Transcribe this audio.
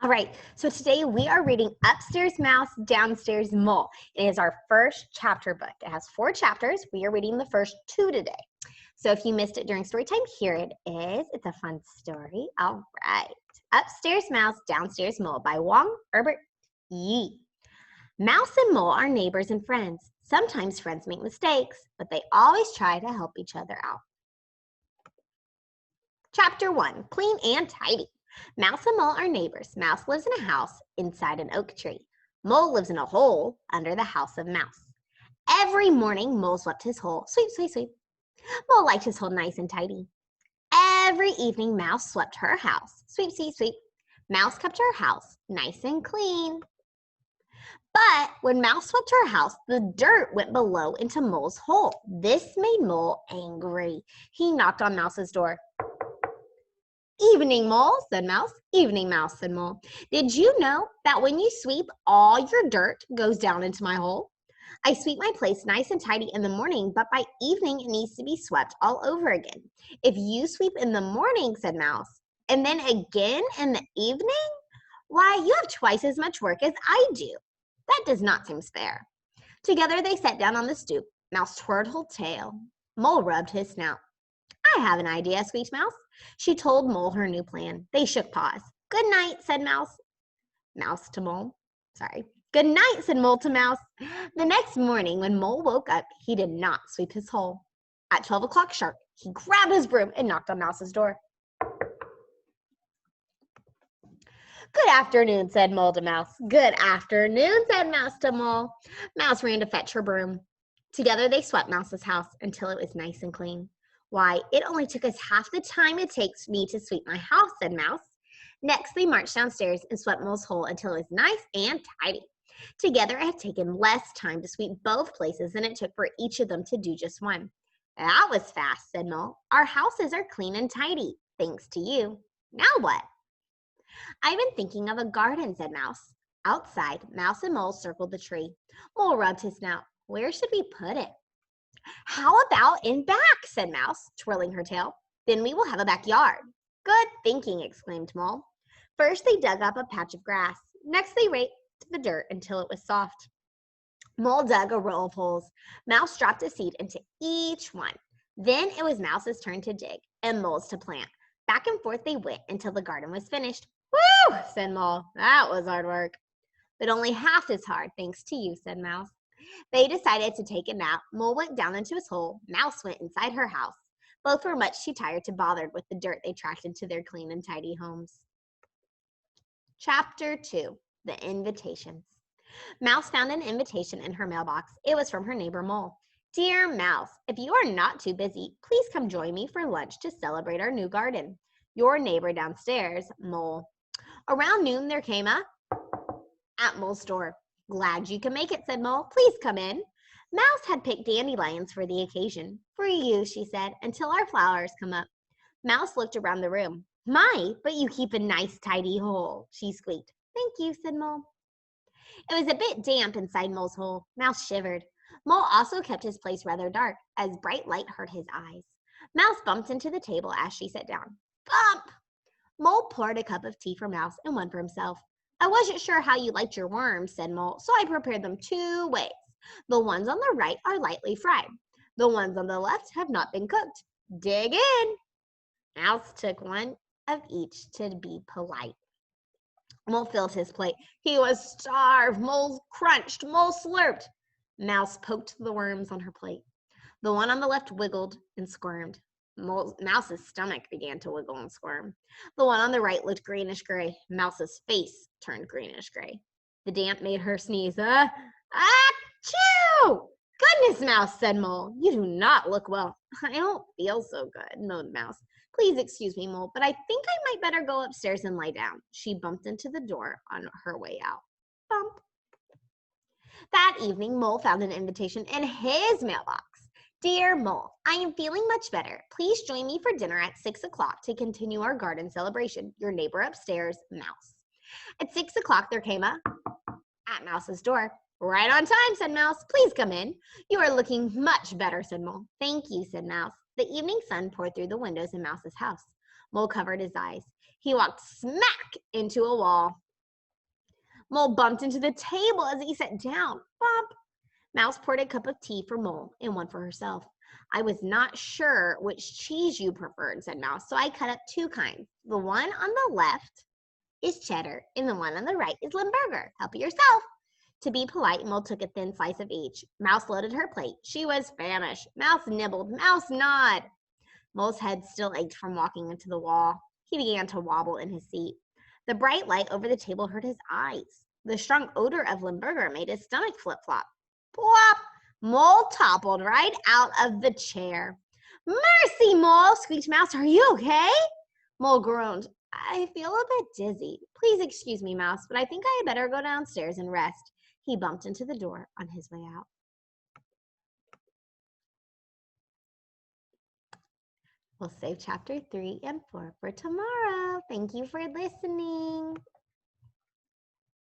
All right, so today we are reading Upstairs Mouse, Downstairs Mole. It is our first chapter book. It has 4 chapters. We are reading the first 2 today. So if you missed it during story time, here it is. It's a fun story. All right. Upstairs Mouse, Downstairs Mole by Wong Herbert Yi. Mouse and Mole are neighbors and friends. Sometimes friends make mistakes, but they always try to help each other out. Chapter 1, Clean and Tidy. Mouse and Mole are neighbors. Mouse lives in a house inside an oak tree. Mole lives in a hole under the house of Mouse. Every morning, Mole swept his hole. Sweep, sweep, sweep. Mole liked his hole nice and tidy. Every evening, Mouse swept her house. Sweep, sweep, sweep. Mouse kept her house nice and clean. But when Mouse swept her house, the dirt went below into Mole's hole. This made Mole angry. He knocked on Mouse's door. "Evening, Mole," said Mouse. "Evening, Mouse," said Mole. "Did you know that when you sweep, all your dirt goes down into my hole? I sweep my place nice and tidy in the morning, but by evening it needs to be swept all over again. If you sweep in the morning," said Mouse, "and then again in the evening, why, you have twice as much work as I do. That does not seem fair." Together they sat down on the stoop. Mouse twirled her tail. Mole rubbed his snout. "I have an idea," squeaked Mouse. She told Mole her new plan. They shook paws. "Good night," said Mouse to Mole. "Good night," said Mole to Mouse. The next morning when Mole woke up, he did not sweep his hole. At 12 o'clock sharp, he grabbed his broom and knocked on Mouse's door. "Good afternoon," said Mole to Mouse. "Good afternoon," said Mouse to Mole. Mouse ran to fetch her broom. Together they swept Mouse's house until it was nice and clean. "Why, it only took us half the time it takes me to sweep my house," said Mouse. Next, they marched downstairs and swept Mole's hole until it was nice and tidy. Together, it had taken less time to sweep both places than it took for each of them to do just one. "That was fast," said Mole. "Our houses are clean and tidy, thanks to you. Now what?" "I've been thinking of a garden," said Mouse. Outside, Mouse and Mole circled the tree. Mole rubbed his snout. "Where should we put it?" "How about in back?" said Mouse, twirling her tail. "Then we will have a backyard." "Good thinking," exclaimed Mole. First, they dug up a patch of grass. Next, they raked the dirt until it was soft. Mole dug a row of holes. Mouse dropped a seed into each one. Then it was Mouse's turn to dig and Mole's to plant. Back and forth they went until the garden was finished. "Woo!" said Mole. "That was hard work." "But only half as hard, thanks to you," said Mouse. They decided to take a nap. Mole went down into his hole. Mouse went inside her house. Both were much too tired to bother with the dirt they tracked into their clean and tidy homes. Chapter 2, The Invitations. Mouse found an invitation in her mailbox. It was from her neighbor Mole. "Dear Mouse, if you are not too busy, please come join me for lunch to celebrate our new garden. Your neighbor downstairs, Mole." Around noon there came a at Mole's door. "Glad you can make it," said Mole. "Please come in." Mouse had picked dandelions for the occasion. "For you," she said, "until our flowers come up." Mouse looked around the room. "My, but you keep a nice tidy hole," she squeaked. "Thank you," said Mole. It was a bit damp inside Mole's hole. Mouse shivered. Mole also kept his place rather dark, as bright light hurt his eyes. Mouse bumped into the table as she sat down. Bump! Mole poured a cup of tea for Mouse and one for himself. "I wasn't sure how you liked your worms," said Mole, "so I prepared them 2 ways. The ones on the right are lightly fried. The ones on the left have not been cooked. Dig in." Mouse took one of each to be polite. Mole filled his plate. He was starved. Mole crunched. Mole slurped. Mouse poked the worms on her plate. The one on the left wiggled and squirmed. Mouse's stomach began to wiggle and squirm. The one on the right looked greenish-gray. Mouse's face turned greenish-gray. The damp made her sneeze. Achoo! "Goodness, Mouse," said Mole. "You do not look well." "I don't feel so good," moaned Mouse. "Please excuse me, Mole, but I think I might better go upstairs and lie down." She bumped into the door on her way out. Bump. That evening, Mole found an invitation in his mailbox. "Dear Mole, I am feeling much better. Please join me for dinner at 6 o'clock to continue our garden celebration. Your neighbor upstairs, Mouse." At 6 o'clock, there came a at Mouse's door. "Right on time," said Mouse. "Please come in." "You are looking much better," said Mole. "Thank you," said Mouse. The evening sun poured through the windows in Mouse's house. Mole covered his eyes. He walked smack into a wall. Mole bumped into the table as he sat down. Bump! Mouse poured a cup of tea for Mole and one for herself. I was not sure which cheese you preferred, said Mouse, so I cut up 2 kinds. The one on the left is cheddar, and the one on the right is Limburger. Help yourself. To be polite, Mole took a thin slice of each. Mouse loaded her plate. She was famished. Mouse nibbled. Mouse gnawed. Mole's head still ached from walking into the wall. He began to wobble in his seat. The bright light over the table hurt his eyes. The strong odor of Limburger made his stomach flip-flop. Plop! Mole toppled right out of the chair. Mercy, Mole, squeaked Mouse. Are you okay? Mole groaned. I feel a bit dizzy. Please excuse me, Mouse, but I think I had better go downstairs and rest. He bumped into the door on his way out. We'll save chapter 3 and 4 for tomorrow. Thank you for listening.